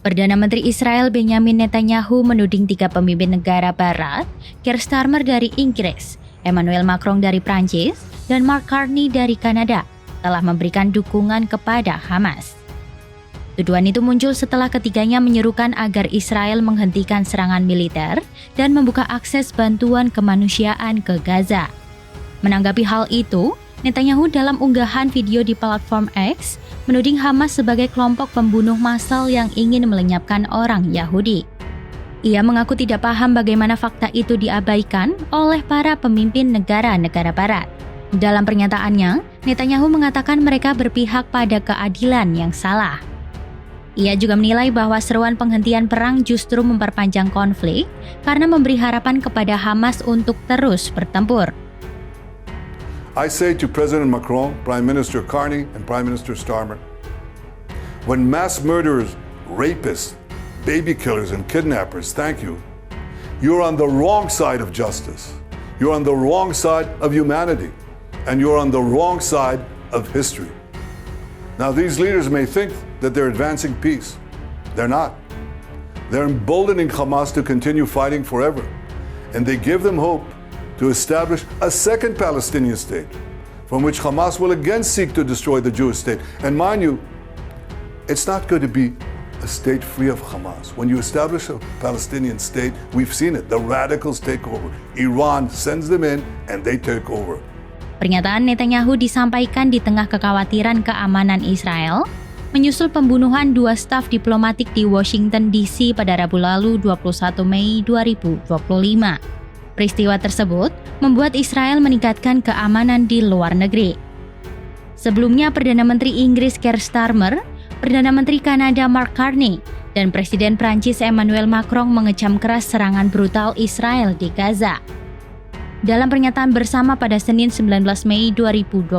Perdana Menteri Israel Benjamin Netanyahu menuding 3 pemimpin negara barat, Keir Starmer dari Inggris, Emmanuel Macron dari Prancis, dan Mark Carney dari Kanada, telah memberikan dukungan kepada Hamas. Tuduhan itu muncul setelah ketiganya menyerukan agar Israel menghentikan serangan militer dan membuka akses bantuan kemanusiaan ke Gaza. Menanggapi hal itu, Netanyahu dalam unggahan video di platform X menuding Hamas sebagai kelompok pembunuh massal yang ingin melenyapkan orang Yahudi. Ia mengaku tidak paham bagaimana fakta itu diabaikan oleh para pemimpin negara-negara barat. Dalam pernyataannya, Netanyahu mengatakan mereka berpihak pada keadilan yang salah. Ia juga menilai bahwa seruan penghentian perang justru memperpanjang konflik karena memberi harapan kepada Hamas untuk terus bertempur. I say to President Macron, Prime Minister Carney, and Prime Minister Starmer, when mass murderers, rapists, baby killers, and kidnappers thank you, you're on the wrong side of justice. You're on the wrong side of humanity. And you're on the wrong side of history. Now, these leaders may think that they're advancing peace. They're not. They're emboldening Hamas to continue fighting forever. And they give them hope to establish a second Palestinian state, from which Hamas will again seek to destroy the Jewish state. And mind you, it's not going to be a state free of Hamas. When you establish a Palestinian state, we've seen it. The radicals take over. Iran sends them in and they take over. Pernyataan Netanyahu disampaikan di tengah kekhawatiran keamanan Israel menyusul pembunuhan 2 staf diplomatik di Washington DC pada Rabu lalu 21 Mei 2025. Peristiwa tersebut membuat Israel meningkatkan keamanan di luar negeri. Sebelumnya, Perdana Menteri Inggris Keir Starmer, Perdana Menteri Kanada Mark Carney, dan Presiden Prancis Emmanuel Macron mengecam keras serangan brutal Israel di Gaza. Dalam pernyataan bersama pada Senin 19 Mei 2025,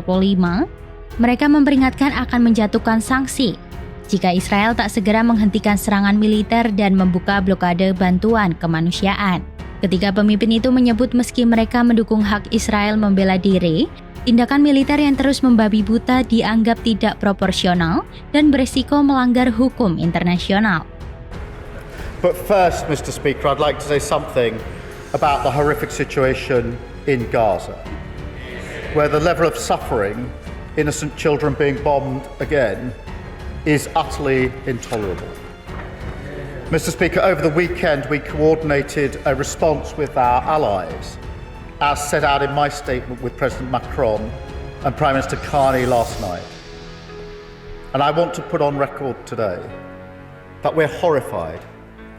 mereka memperingatkan akan menjatuhkan sanksi jika Israel tak segera menghentikan serangan militer dan membuka blokade bantuan kemanusiaan. Ketiga pemimpin itu menyebut meski mereka mendukung hak Israel membela diri, tindakan militer yang terus membabi buta dianggap tidak proporsional dan beresiko melanggar hukum internasional. But first, Mr. Speaker, I'd like to say something about the horrific situation in Gaza, where the level of suffering, innocent children being bombed again, is utterly intolerable. Mr. Speaker, over the weekend we coordinated a response with our allies, as set out in my statement with President Macron and Prime Minister Carney last night. And I want to put on record today that we're horrified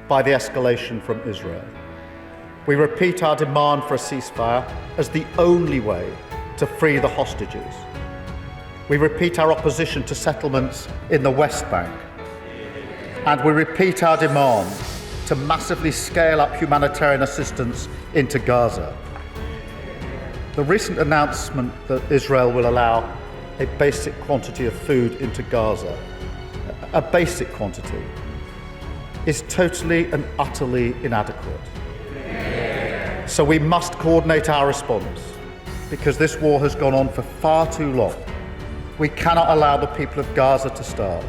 by the escalation from Israel. We repeat our demand for a ceasefire as the only way to free the hostages. We repeat our opposition to settlements in the West Bank. And we repeat our demand to massively scale up humanitarian assistance into Gaza. The recent announcement that Israel will allow a basic quantity of food into Gaza, a basic quantity, is totally and utterly inadequate. So we must coordinate our response, because this war has gone on for far too long. We cannot allow the people of Gaza to starve.